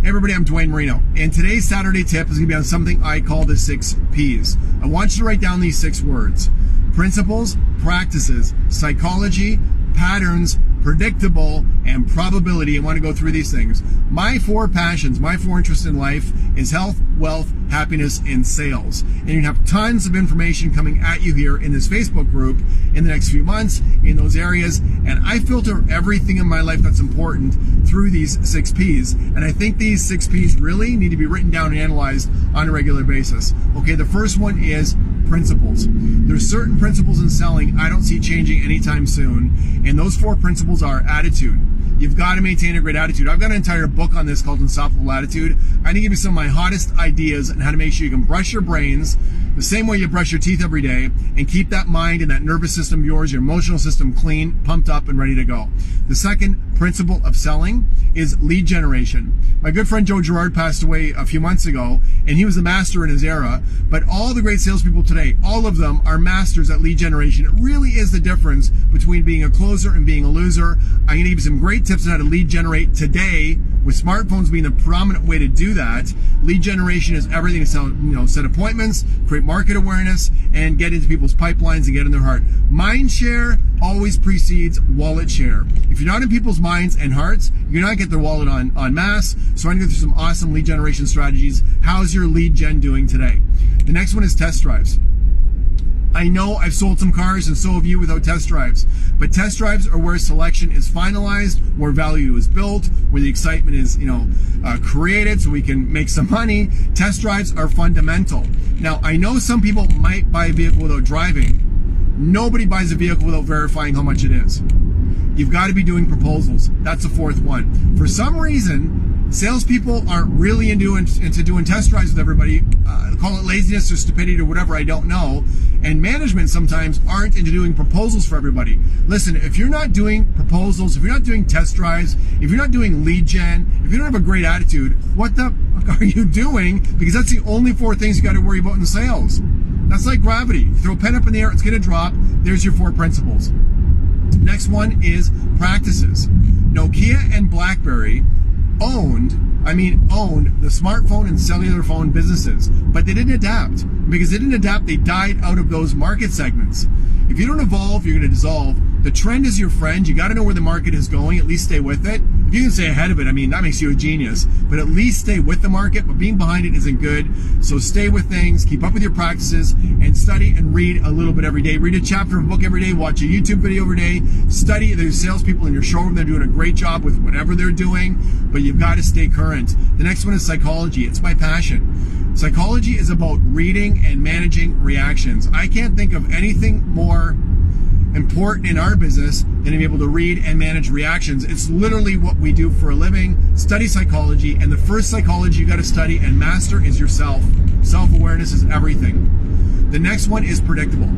Hey everybody, I'm Dwayne Marino, and today's Saturday tip is going to be on something I call the 6 Ps. I want you to write down these 6 words: principles, practices, psychology, patterns, predictable, and probability. I want to go through these things. My 4 passions, my 4 interests in life is health, wealth, happiness, and sales. And you're going to have tons of information coming at you here in this Facebook group in the next few months in those areas. And I filter everything in my life that's important through these 6 Ps. And I think these 6 Ps really need to be written down and analyzed on a regular basis. Okay, the first one is principles. There's certain principles in selling I don't see changing anytime soon. And those 4 principles are attitude. You've got to maintain a great attitude. I've got an entire book on this called Unstoppable Attitude. I'm going to give you some of my hottest ideas on how to make sure you can brush your brains the same way you brush your teeth every day and keep that mind and that nervous system of yours, your emotional system clean, pumped up, and ready to go. The second principle of selling is lead generation. My good friend Joe Girard passed away a few months ago, and he was a master in his era, but all the great salespeople today, all of them are masters at lead generation. It really is the difference between being a closer and being a loser. I'm going to give you some great tips on how to lead generate today, with smartphones being the prominent way to do that. Lead generation is everything to sell, set appointments, create market awareness, and get into people's pipelines and get in their heart. Mind share always precedes wallet share. If you're not in people's minds and hearts, you're not going to get their wallet on mass. So I'm going to go through some awesome lead generation strategies. How's your lead gen doing today? The next one is test drives. I know I've sold some cars, and so have you, without test drives. But test drives are where selection is finalized, where value is built, where the excitement is, created so we can make some money. Test drives are fundamental. Now, I know some people might buy a vehicle without driving. Nobody buys a vehicle without verifying how much it is. You've got to be doing proposals. That's the 4th one. For some reason, salespeople aren't really into doing test drives with everybody. Call it laziness or stupidity or whatever, I don't know. And management sometimes aren't into doing proposals for everybody. Listen, if you're not doing proposals, if you're not doing test drives, if you're not doing lead gen, if you don't have a great attitude, what the fuck are you doing? Because that's the only 4 things you got to worry about in sales. That's like gravity. You throw a pen up in the air, it's going to drop. There's your 4 principles. Next one is practices. Nokia and BlackBerry owned the smartphone and cellular phone businesses, but they didn't adapt. Because they didn't adapt, they died out of those market segments. If you don't evolve, you're going to dissolve. The trend is your friend. You got to know where the market is going. At least stay with it. If you can stay ahead of it, that makes you a genius. But at least stay with the market. But being behind it isn't good. So stay with things, keep up with your practices, and study and read a little bit every day. Read a chapter of a book every day. Watch a YouTube video every day. Study. There's salespeople in your showroom. They're doing a great job with whatever they're doing. But you've got to stay current. The next one is psychology. It's my passion. Psychology is about reading and managing reactions. I can't think of anything more important in our business than to be able to read and manage reactions. It's literally what we do for a living. Study psychology, and the first psychology you got to study and master is yourself. Self-awareness is everything. The next one is predictable.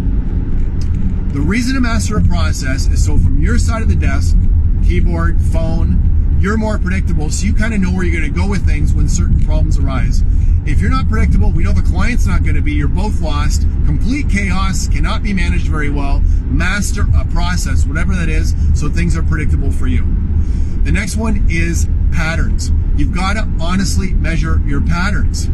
The reason to master a process is so from your side of the desk, keyboard, phone, you're more predictable, so you kind of know where you're going to go with things when certain problems arise. If you're not predictable, we know the client's not going to be. You're both lost. Complete chaos cannot be managed very well. Master a process, whatever that is, so things are predictable for you. The next one is patterns. You've got to honestly measure your patterns.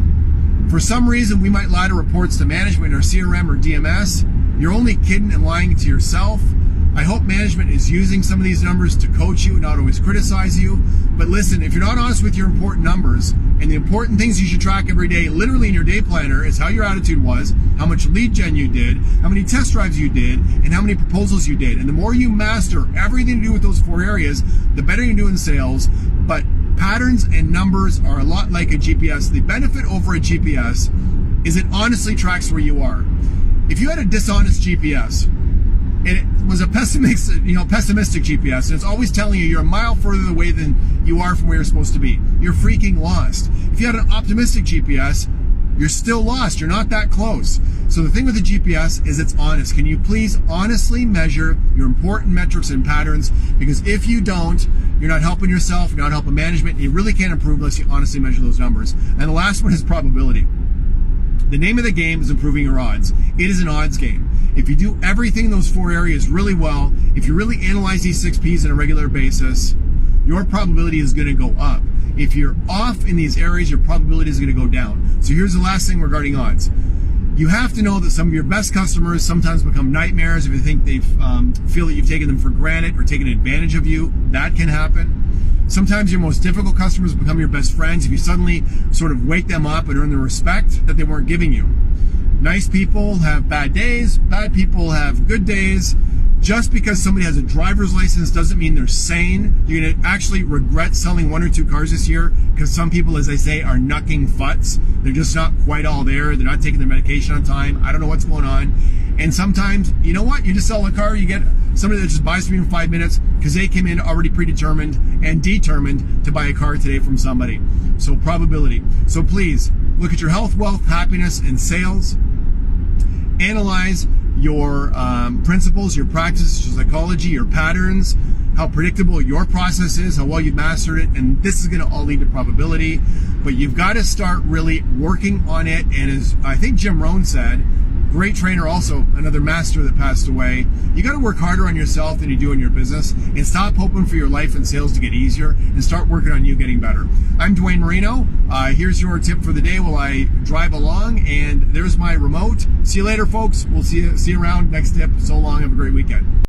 For some reason, we might lie to reports to management or CRM or DMS. You're only kidding and lying to yourself. I hope management is using some of these numbers to coach you and not always criticize you. But listen, if you're not honest with your important numbers, and the important things you should track every day, literally in your day planner, is how your attitude was, how much lead gen you did, how many test drives you did, and how many proposals you did. And the more you master everything to do with those 4 areas, the better you do in sales. But patterns and numbers are a lot like a GPS. The benefit over a GPS is it honestly tracks where you are. If you had a dishonest GPS, and it was a pessimistic GPS, and it's always telling you you're a mile further away than you are from where you're supposed to be, you're freaking lost. If you had an optimistic GPS, you're still lost. You're not that close. So the thing with the GPS is it's honest. Can you please honestly measure your important metrics and patterns? Because if you don't, you're not helping yourself, you're not helping management, and you really can't improve unless you honestly measure those numbers. And the last one is probability. The name of the game is improving your odds. It is an odds game. If you do everything in those 4 areas really well, if you really analyze these 6 Ps on a regular basis, your probability is going to go up. If you're off in these areas, your probability is going to go down. So here's the last thing regarding odds. You have to know that some of your best customers sometimes become nightmares if you think they feel that you've taken them for granted or taken advantage of you. That can happen. Sometimes your most difficult customers become your best friends if you suddenly sort of wake them up and earn the respect that they weren't giving you. Nice people have bad days. Bad people have good days. Just because somebody has a driver's license doesn't mean they're sane. You're going to actually regret selling 1 or 2 cars this year because some people, as I say, are knucking futs. They're just not quite all there. They're not taking their medication on time. I don't know what's going on. And sometimes, you know what? You just sell a car, you get somebody that just buys from you in 5 minutes because they came in already predetermined and determined to buy a car today from somebody. So probability. So please look at your health, wealth, happiness, and sales. Analyze your principles, your practices, your psychology, your patterns, how predictable your process is, how well you've mastered it, and this is going to all lead to probability. But you've got to start really working on it. And as I think Jim Rohn said, great trainer, also another master that passed away, you got to work harder on yourself than you do in your business, and stop hoping for your life and sales to get easier and start working on you getting better. I'm Dwayne Marino. Here's your tip for the day while I drive along, and there's my remote. See you later, folks. We'll see you around. Next tip. So long. Have a great weekend.